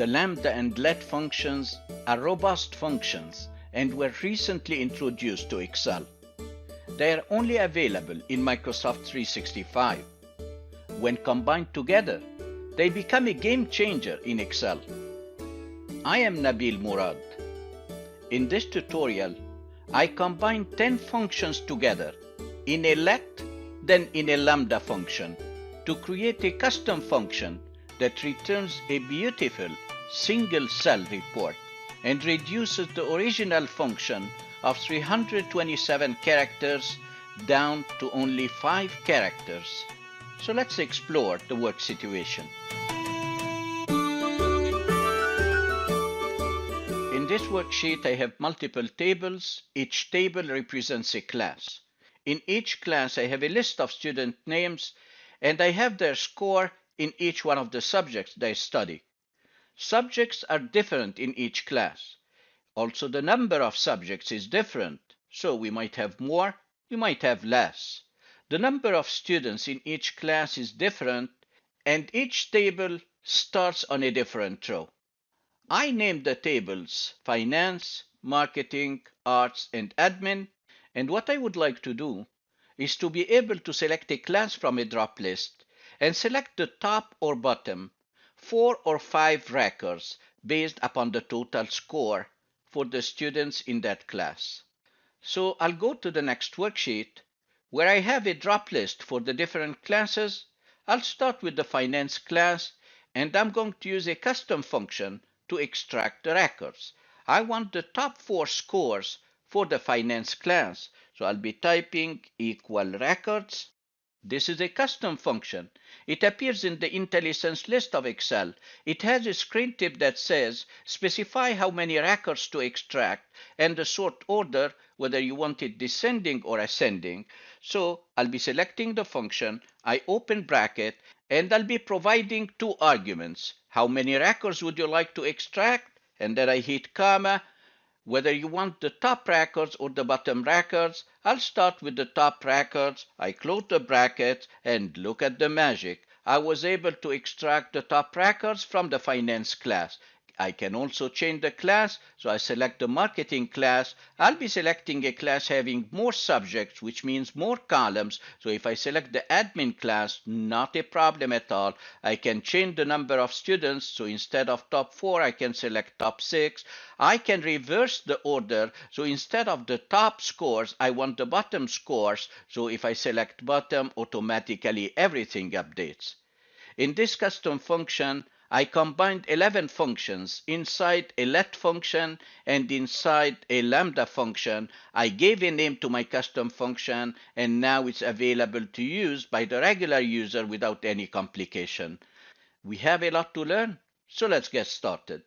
The lambda and let functions are robust functions and were recently introduced to Excel. They are only available in Microsoft 365. When combined together, they become a game changer in Excel. I am Nabil Murad. In this tutorial, I combine 10 functions together in a let, then in a lambda function to create a custom function that returns a beautiful single cell report and reduces the original function of 327 characters down to only 5 characters. So let's explore the work situation. In this worksheet, I have multiple tables. Each table represents a class. In each class, I have a list of student names, and I have their score in each one of the subjects they study. Subjects are different in each class. Also, the number of subjects is different, so we might have more, we might have less. The number of students in each class is different, and each table starts on a different row. I named the tables Finance, Marketing, Arts, and Admin, and what I would like to do is to be able to select a class from a drop list and select the top or bottom 4 or 5 records based upon the total score for the students in that class. So I'll go to the next worksheet where I have a drop list for the different classes. I'll start with the Finance class, and I'm going to use a custom function to extract the records. I want the top 4 scores for the Finance class, so I'll be typing equal records. This is a custom function. It appears in the IntelliSense list of Excel. It has a screen tip that says specify how many records to extract and the sort order, whether you want it descending or ascending. So I'll be selecting the function, I open bracket, and I'll be providing 2 arguments. How many records would you like to extract? And then I hit comma. Whether you want the top records or the bottom records, I'll start with the top records. I close the bracket and look at the magic. I was able to extract the top records from the Finance class. I can also change the class, so I select the Marketing class. I'll be selecting a class having more subjects, which means more columns. So if I select the Admin class, not a problem at all. I can change the number of students, so instead of top 4, I can select top 6. I can reverse the order, so instead of the top scores, I want the bottom scores. So if I select bottom, automatically everything updates. In this custom function, I combined 11 functions inside a let function and inside a lambda function. I gave a name to my custom function, and now it's available to use by the regular user without any complication. We have a lot to learn, so let's get started.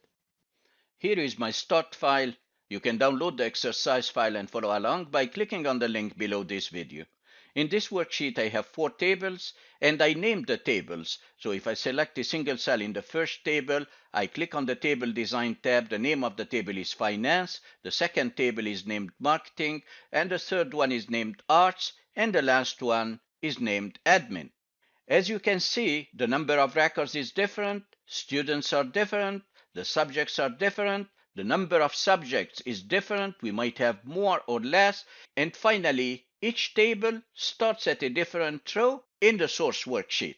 Here is my start file. You can download the exercise file and follow along by clicking on the link below this video. In this worksheet, I have 4 tables, and I named the tables. So if I select a single cell in the first table, I click on the Table Design tab. The name of the table is Finance. The second table is named Marketing, and the third one is named Arts, and the last one is named Admin. As you can see, the number of records is different, students are different, the subjects are different, the number of subjects is different, we might have more or less, and finally, each table starts at a different row in the source worksheet.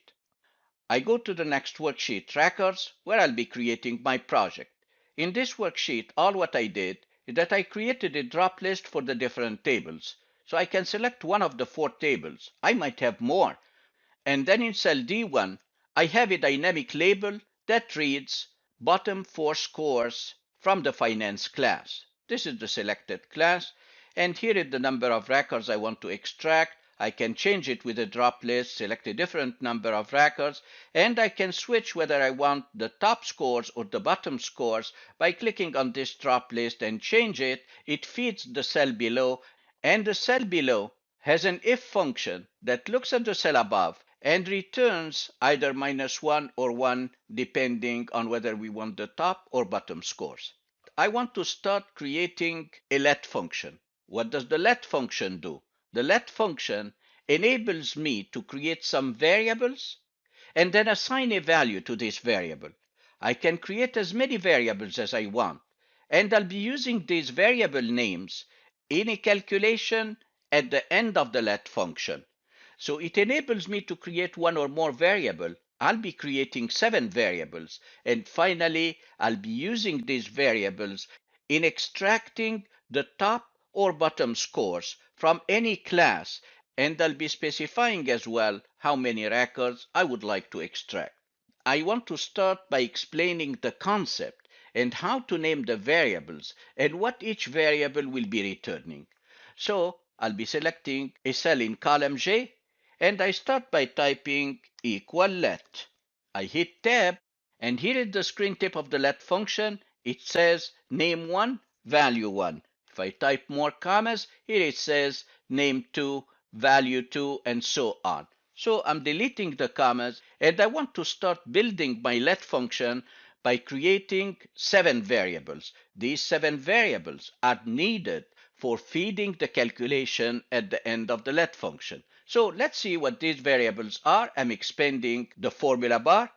I go to the next worksheet, Records, where I'll be creating my project. In this worksheet, all what I did is that I created a drop list for the different tables. So I can select one of the 4 tables. I might have more. And then in cell D1, I have a dynamic label that reads bottom 4 scores from the Finance class. This is the selected class. And here is the number of records I want to extract. I can change it with a drop list, select a different number of records, and I can switch whether I want the top scores or the bottom scores by clicking on this drop list and change it. It feeds the cell below, and the cell below has an if function that looks at the cell above and returns either -1 or 1 depending on whether we want the top or bottom scores. I want to start creating a let function. What does the let function do? The let function enables me to create some variables and then assign a value to this variable. I can create as many variables as I want, and I'll be using these variable names in a calculation at the end of the let function. So it enables me to create one or more variable. I'll be creating 7 variables, and finally I'll be using these variables in extracting the top or bottom scores from any class, and I'll be specifying as well how many records I would like to extract. I want to start by explaining the concept and how to name the variables and what each variable will be returning. So I'll be selecting a cell in column J, and I start by typing equal let. I hit tab, and here at the screen tip of the let function, it says name 1, value 1. If I type more commas, here it says name 2, value 2, and so on. So I'm deleting the commas, and I want to start building my let function by creating 7 variables. These 7 variables are needed for feeding the calculation at the end of the let function. So let's see what these variables are. I'm expanding the formula bar,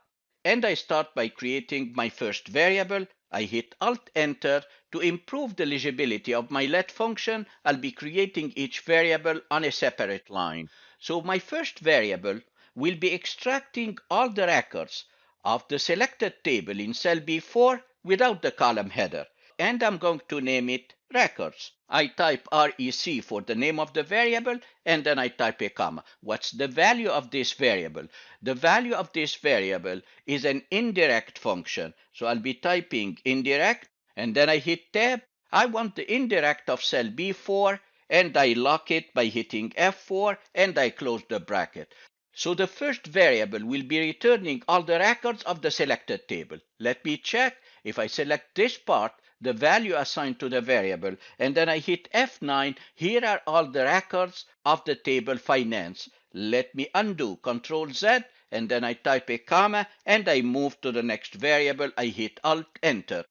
and I start by creating my first variable. I hit Alt-Enter. To improve the legibility of my let function, I'll be creating each variable on a separate line. So my first variable will be extracting all the records of the selected table in cell B4 without the column header, and I'm going to name it records. I type REC for the name of the variable, and then I type a comma. What's the value of this variable? The value of this variable is an indirect function, so I'll be typing indirect, and then I hit tab. I want the indirect of cell B4, and I lock it by hitting F4, and I close the bracket. So the first variable will be returning all the records of the selected table. Let me check. If I select this part, the value assigned to the variable, and then I hit F9, here are all the records of the table finance. Let me undo, Control Z, and then I type a comma, and I move to the next variable. I hit Alt-Enter.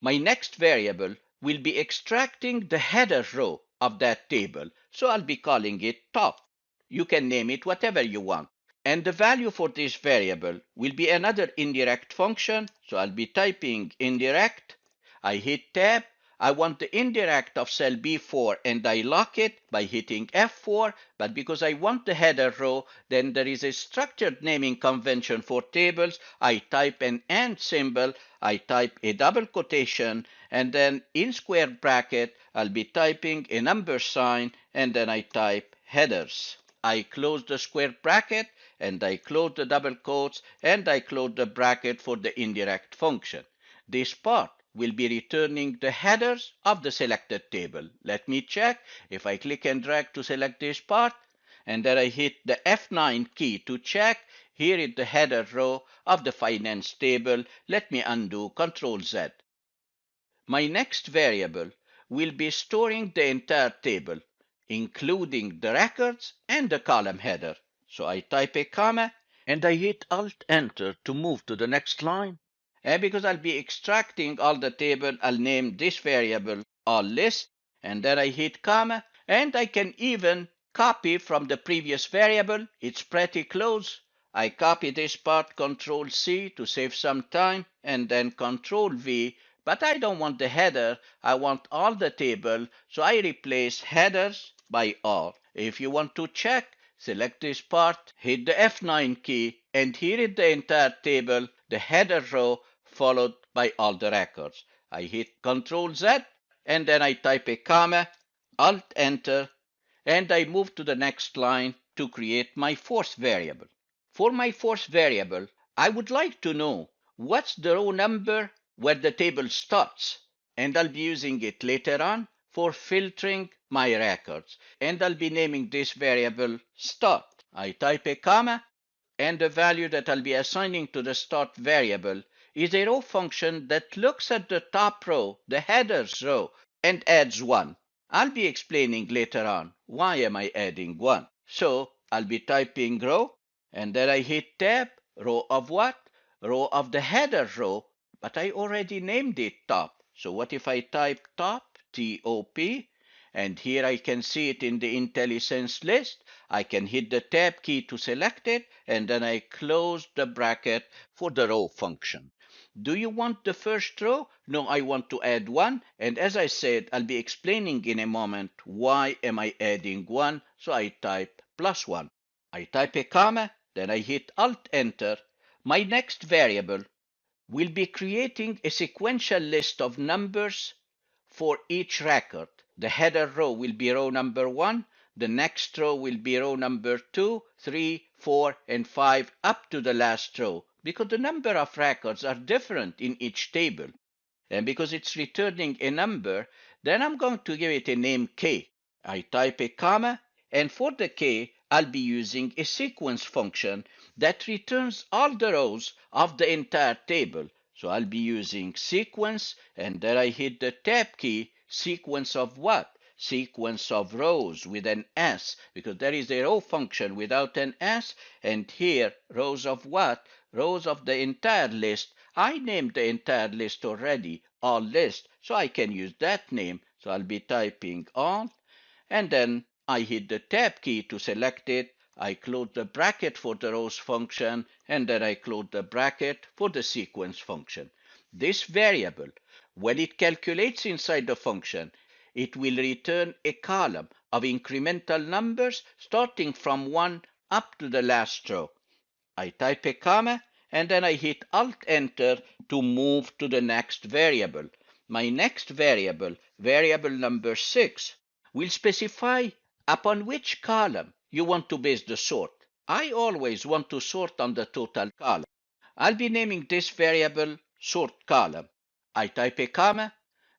My next variable will be extracting the header row of that table, so I'll be calling it top. You can name it whatever you want. And the value for this variable will be another indirect function, so I'll be typing indirect. I hit tab. I want the indirect of cell B4, and I lock it by hitting F4, but because I want the header row, then there is a structured naming convention for tables. I type an and symbol, I type a double quotation, and then in square bracket, I'll be typing a number sign, and then I type headers. I close the square bracket, and I close the double quotes, and I close the bracket for the indirect function. This part will be returning the headers of the selected table. Let me check. If I click and drag to select this part, and then I hit the F9 key to check, here is the header row of the finance table. Let me undo, Control Z. My next variable will be storing the entire table, including the records and the column header. So I type a comma, and I hit Alt-Enter to move to the next line. And because I'll be extracting all the table, I'll name this variable all list, and then I hit comma, and I can even copy from the previous variable. It's pretty close. I copy this part, Control C to save some time, and then Control V, but I don't want the header, I want all the table, so I replace headers by all. If you want to check, select this part, hit the F9 key, and here is the entire table, the header row, followed by all the records. I hit Control Z, and then I type a comma, Alt-Enter, and I move to the next line to create my fourth variable. For my fourth variable, I would like to know what's the row number where the table starts, and I'll be using it later on for filtering my records, and I'll be naming this variable start. I type a comma, and the value that I'll be assigning to the start variable is a row function that looks at the top row, the headers row, and adds 1. I'll be explaining later on why am I adding 1. So I'll be typing row, and then I hit tab, row of what? Row of the header row, but I already named it top. So what if I type top, T-O-P, And here I can see it in the IntelliSense list. I can hit the tab key to select it, and then I close the bracket for the row function. Do you want the first row? No, I want to add one. And as I said, I'll be explaining in a moment why am I adding one. So I type +1. I type a comma, then I hit Alt-Enter. My next variable will be creating a sequential list of numbers for each record. The header row will be row number 1. The next row will be row number 2, 3, 4, and 5 up to the last row, because the number of records are different in each table. And because it's returning a number, then I'm going to give it a name k. I type a comma, and for the k, I'll be using a sequence function that returns all the rows of the entire table. So I'll be using sequence, and then I hit the tab key. Sequence of what? Sequence of rows with an S, because there is a row function without an S, and here rows of what? Rows of the entire list. I named the entire list already, all list, so I can use that name. So I'll be typing all, and then I hit the tab key to select it. I close the bracket for the rows function, and then I close the bracket for the sequence function. This variable, when it calculates inside the function, it will return a column of incremental numbers starting from 1 up to the last row. I type a comma, and then I hit Alt-Enter to move to the next variable. My next variable, variable number 6, will specify upon which column you want to base the sort. I always want to sort on the total column. I'll be naming this variable sort column. I type a comma.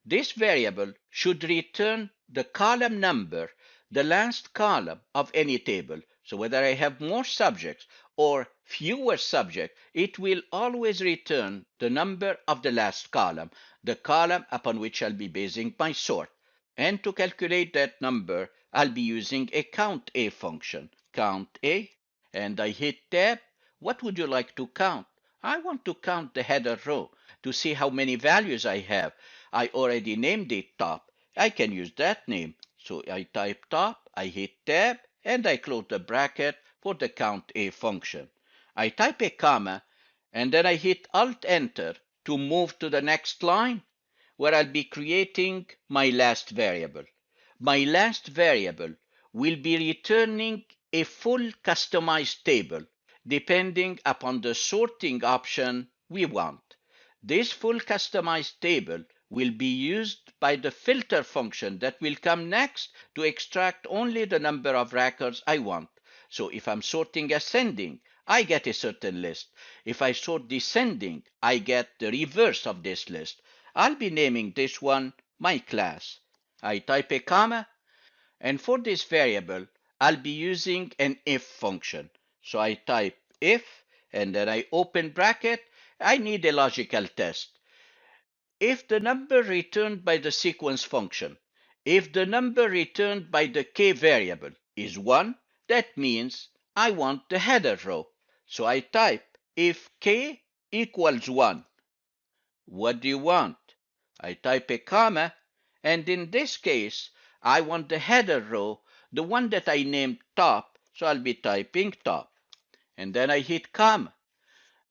This variable should return the column number, the last column of any table. So whether I have more subjects or fewer subjects, it will always return the number of the last column, the column upon which I'll be basing my sort. And to calculate that number, I'll be using a COUNTA function. COUNTA, and I hit tab. What would you like to count? I want to count the header row to see how many values I have. I already named it top. I can use that name. So I type top, I hit tab, and I close the bracket for the COUNTA function. I type a comma, and then I hit Alt-Enter to move to the next line, where I'll be creating my last variable. My last variable will be returning a full customized table, depending upon the sorting option we want. This full customized table will be used by the filter function that will come next to extract only the number of records I want. So if I'm sorting ascending, I get a certain list. If I sort descending, I get the reverse of this list. I'll be naming this one my class. I type a comma, and for this variable, I'll be using an if function. So I type if, and then I open bracket. I need a logical test. If the number returned by the sequence function, if the number returned by the k variable is 1, that means I want the header row. So I type if k equals 1. What do you want? I type a comma, and in this case, I want the header row, the one that I named top, so I'll be typing top. And then I hit comma.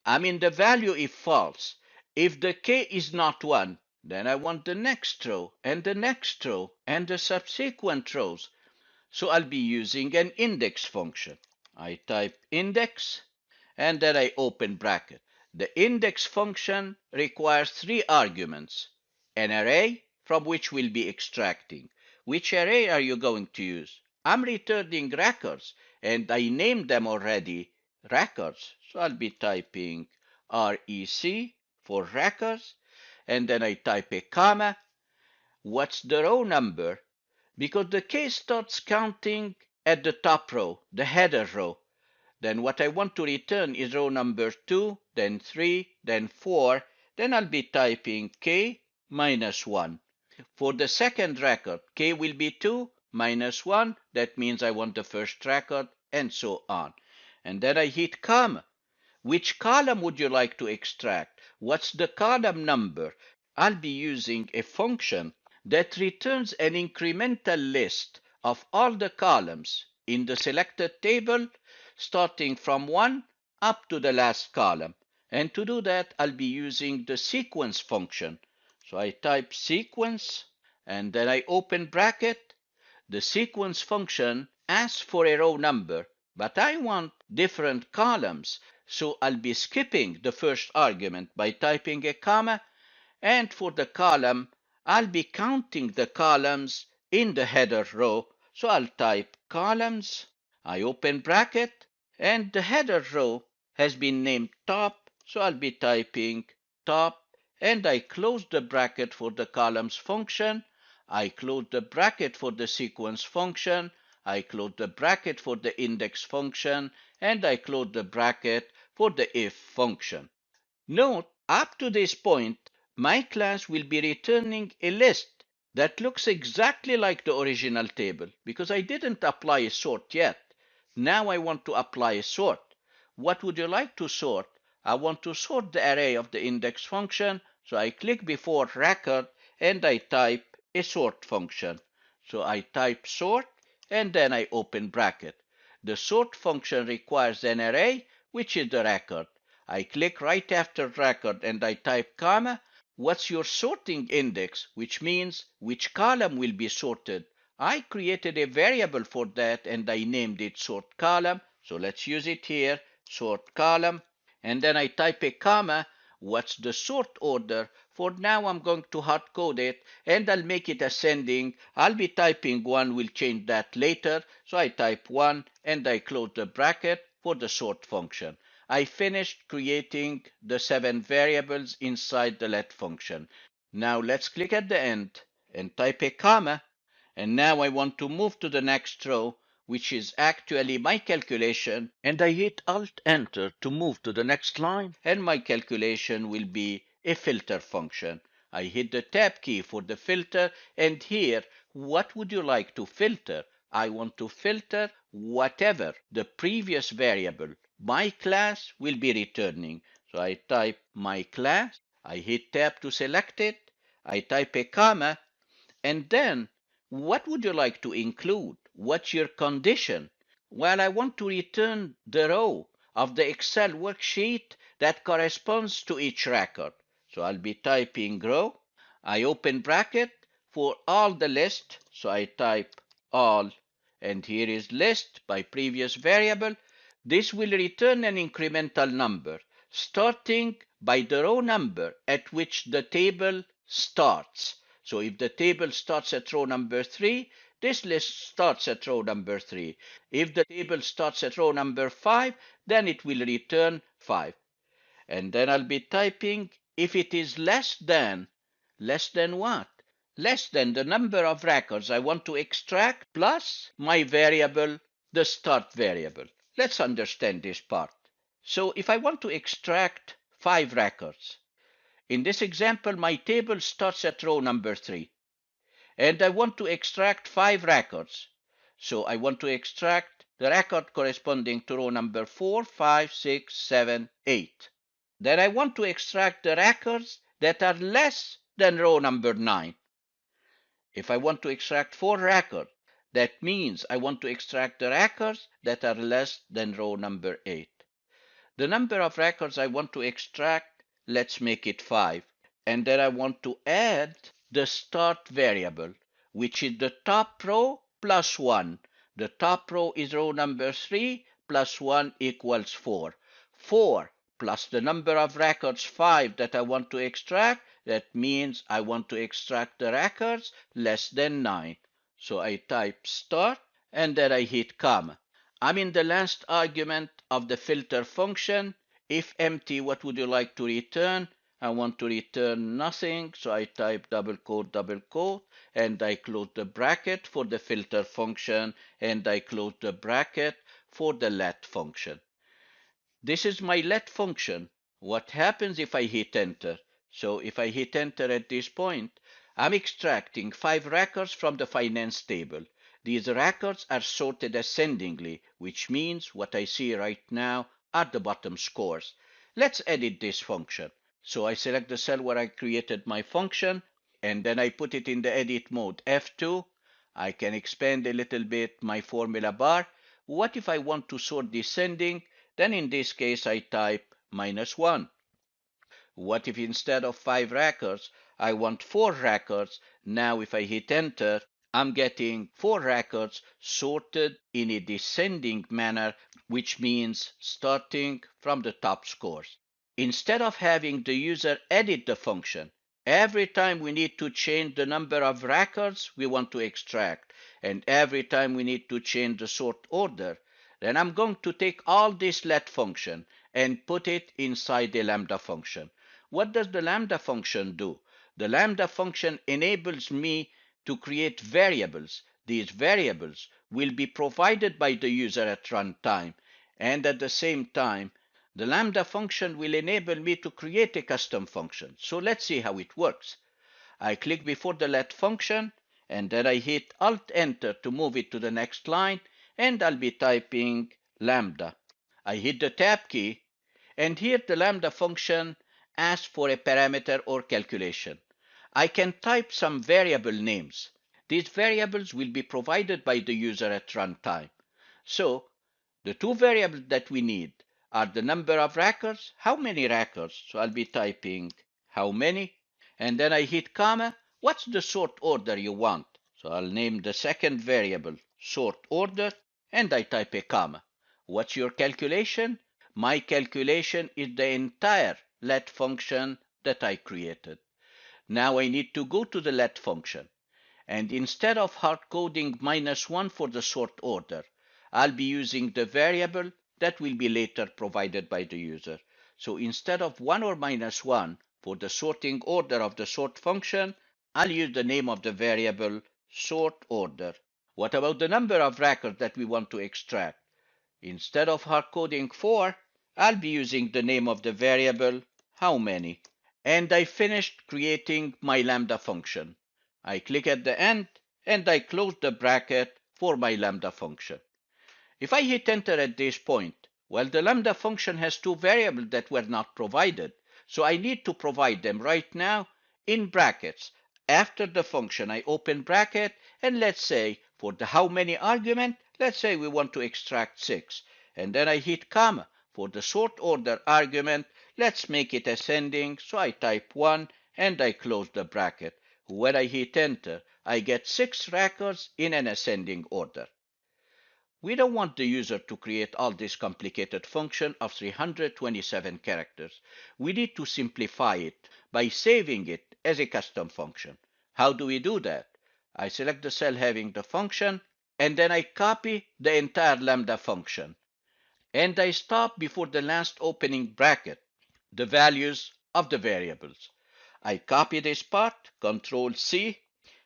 I mean the value if false. If the k is not 1, then I want the next row, and the next row, and the subsequent rows. So I'll be using an index function. I type index, and then I open bracket. The index function requires 3 arguments. An array from which we'll be extracting. Which array are you going to use? I'm returning records, and I named them already records. So I'll be typing REC for records, and then I type a comma. What's the row number? Because the case starts counting at the top row, the header row. Then what I want to return is row number 2, then 3, then 4. Then I'll be typing k minus 1. For the second record, k will be 2 minus 1. That means I want the first record, and so on. And then I hit comma. Which column would you like to extract? What's the column number? I'll be using a function that returns an incremental list of all the columns in the selected table, starting from 1 up to the last column. And to do that, I'll be using the sequence function. So I type sequence, and then I open bracket. The sequence function asks for a row number, but I want different columns, so I'll be skipping the first argument by typing a comma, and for the column, I'll be counting the columns in the header row, so I'll type columns, I open bracket, and the header row has been named top, so I'll be typing top, and I close the bracket for the columns function, I close the bracket for the sequence function, I close the bracket for the index function, and I close the bracket for the if function. Note, up to this point, my class will be returning a list that looks exactly like the original table because I didn't apply a sort yet. Now I want to apply a sort. What would you like to sort? I want to sort the array of the index function, so I click before record and I type a sort function. So I type sort and then I open bracket. The sort function requires an array, which is the record. I click right after record and I type comma. What's your sorting index, which means which column will be sorted. I created a variable for that and I named it sort column. So let's use it here, sort column. And then I type a comma. What's the sort order? For now, I'm going to hard code it and I'll make it ascending. I'll be typing 1, we'll change that later. So I type 1 and I close the bracket for the sort function. I finished creating the 7 variables inside the let function. Now let's click at the end and type a comma. And now I want to move to the next row, which is actually my calculation. And I hit Alt Enter to move to the next line. And my calculation will be a filter function. I hit the tab key for the filter. And here, what would you like to filter? I want to filter whatever the previous variable my class will be returning. So I type my class, I hit tab to select it, I type a comma, and then what would you like to include? What's your condition? Well, I want to return the row of the Excel worksheet that corresponds to each record. So I'll be typing row, I open bracket for all the list, so I type all, and here is list by previous variable. This will return an incremental number starting by the row number at which the table starts. So if the table starts at row number 3, this list starts at row number 3. If the table starts at row number 5, then it will return 5. And then I'll be typing if it is less than what? Less than the number of records I want to extract plus my variable, the start variable. Let's understand this part. So if I want to extract 5 records, in this example, my table starts at row number 3, and I want to extract 5 records. So I want to extract the record corresponding to row number 4, 5, 6, 7, 8. Then I want to extract the records that are less than row number 9. If I want to extract 4 records, that means I want to extract the records that are less than row number 8. The number of records I want to extract, let's make it 5. And then I want to add the start variable, which is the top row plus 1. The top row is row number 3 plus 1 equals 4. 4 plus the number of records 5 that I want to extract, that means I want to extract the records less than 9. So I type start and then I hit comma. I'm in the last argument of the filter function. If empty, what would you like to return? I want to return nothing, so I type double quote, and I close the bracket for the filter function, and I close the bracket for the let function. This is my let function. What happens if I hit enter? So if I hit enter at this point, I'm extracting 5 records from the finance table. These records are sorted ascendingly, which means what I see right now are the bottom scores. Let's edit this function. So I select the cell where I created my function, and then I put it in the edit mode, F2. I can expand a little bit my formula bar. What if I want to sort descending? Then in this case, I type -1. What if instead of 5 records, I want 4 records? Now if I hit enter, I'm getting 4 records sorted in a descending manner, which means starting from the top scores. Instead of having the user edit the function, every time we need to change the number of records we want to extract, and every time we need to change the sort order, then I'm going to take all this let function and put it inside the lambda function. What does the lambda function do? The lambda function enables me to create variables. These variables will be provided by the user at runtime, and at the same time, the lambda function will enable me to create a custom function. So let's see how it works. I click before the let function, and then I hit Alt-Enter to move it to the next line, and I'll be typing lambda. I hit the tab key, and here the lambda function asks for a parameter or calculation. I can type some variable names. These variables will be provided by the user at runtime. So the two variables that we need are the number of records, how many records. So I'll be typing how many, and then I hit comma. What's the sort order you want? So I'll name the second variable sort order, and I type a comma. What's your calculation? My calculation is the entire let function that I created. Now I need to go to the let function, and instead of hard coding -1 for the sort order, I'll be using the variable that will be later provided by the user. So instead of 1 or -1 for the sorting order of the sort function, I'll use the name of the variable sort order. What about the number of records that we want to extract? Instead of hard coding 4, I'll be using the name of the variable how many. And I finished creating my lambda function. I click at the end and I close the bracket for my lambda function. If I hit enter at this point, well, the lambda function has two variables that were not provided, so I need to provide them right now in brackets. After the function, I open bracket, and let's say for the how many argument, let's say we want to extract 6, and then I hit comma. For the sort order argument, let's make it ascending, so I type 1 and I close the bracket. When I hit enter, I get 6 records in an ascending order. We don't want the user to create all this complicated function of 327 characters. We need to simplify it by saving it as a custom function. How do we do that? I select the cell having the function, and then I copy the entire lambda function. And I stop before the last opening bracket, the values of the variables. I copy this part, Control C,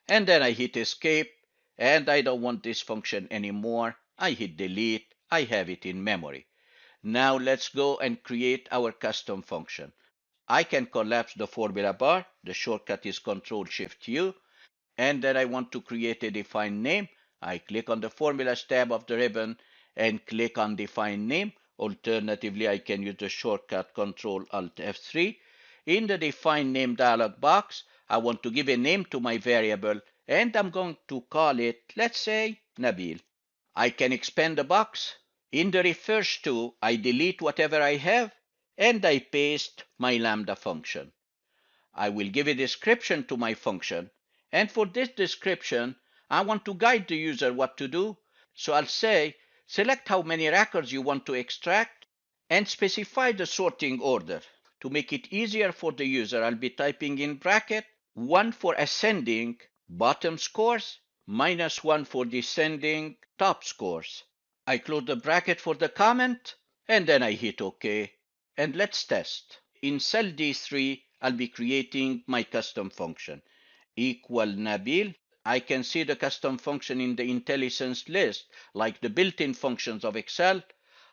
and then I hit escape, and I don't want this function anymore. I hit delete, I have it in memory. Now let's go and create our custom function. I can collapse the formula bar, the shortcut is Control Shift U, and then I want to create a defined name. I click on the formulas tab of the ribbon and click on define name. Alternatively, I can use the shortcut Control Alt F3. In the define name dialog box, I want to give a name to my variable, and I'm going to call it, let's say, Nabil. I can expand the box. In the refers to, I delete whatever I have, and I paste my lambda function. I will give a description to my function, and for this description, I want to guide the user what to do. So I'll say, select how many records you want to extract, and specify the sorting order. To make it easier for the user, I'll be typing in bracket 1 for ascending bottom scores, -1 for descending top scores. I close the bracket for the comment, and then I hit OK. And let's test. In cell D3, I'll be creating my custom function. Equal Nabil. I can see the custom function in the IntelliSense list, like the built-in functions of Excel.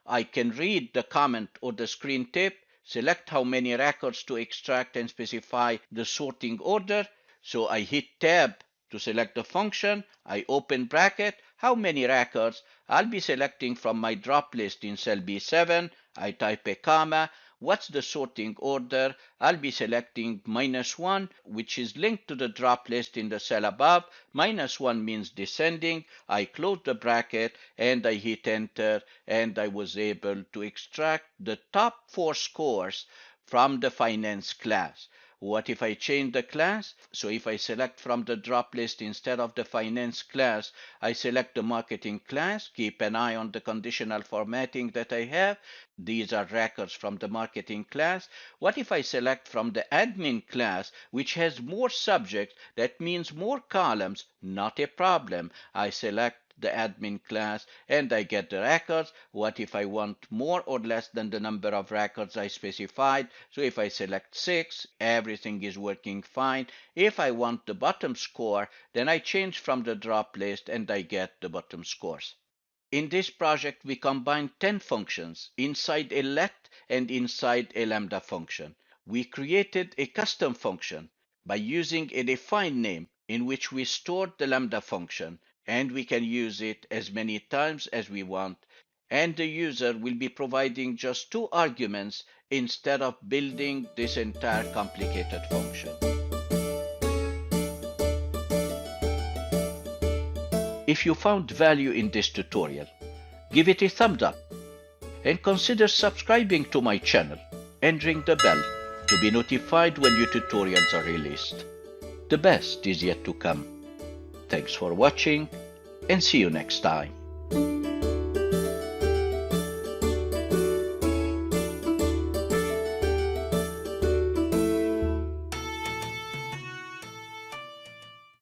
I can read the comment or the screen tip, select how many records to extract and specify the sorting order. So I hit tab to select the function. I open bracket, how many records. I'll be selecting from my drop list in cell B7. I type a comma. What's the sorting order? I'll be selecting -1, which is linked to the drop list in the cell above. -1 means descending. I close the bracket and I hit enter, and I was able to extract the top 4 scores from the finance class. What if I change the class? So if I select from the drop list instead of the finance class, I select the marketing class. Keep an eye on the conditional formatting that I have. These are records from the marketing class. What if I select from the admin class, which has more subjects? That means more columns. Not a problem. I select the admin class and I get the records. What if I want more or less than the number of records I specified? So if I select 6, everything is working fine. If I want the bottom score, then I change from the drop list and I get the bottom scores. In this project, we combine 10 functions inside a let and inside a lambda function. We created a custom function by using a define name in which we stored the lambda function, and we can use it as many times as we want. And the user will be providing just 2 arguments instead of building this entire complicated function. If you found value in this tutorial, give it a thumbs up and consider subscribing to my channel and ring the bell to be notified when new tutorials are released. The best is yet to come. Thanks for watching and see you next time.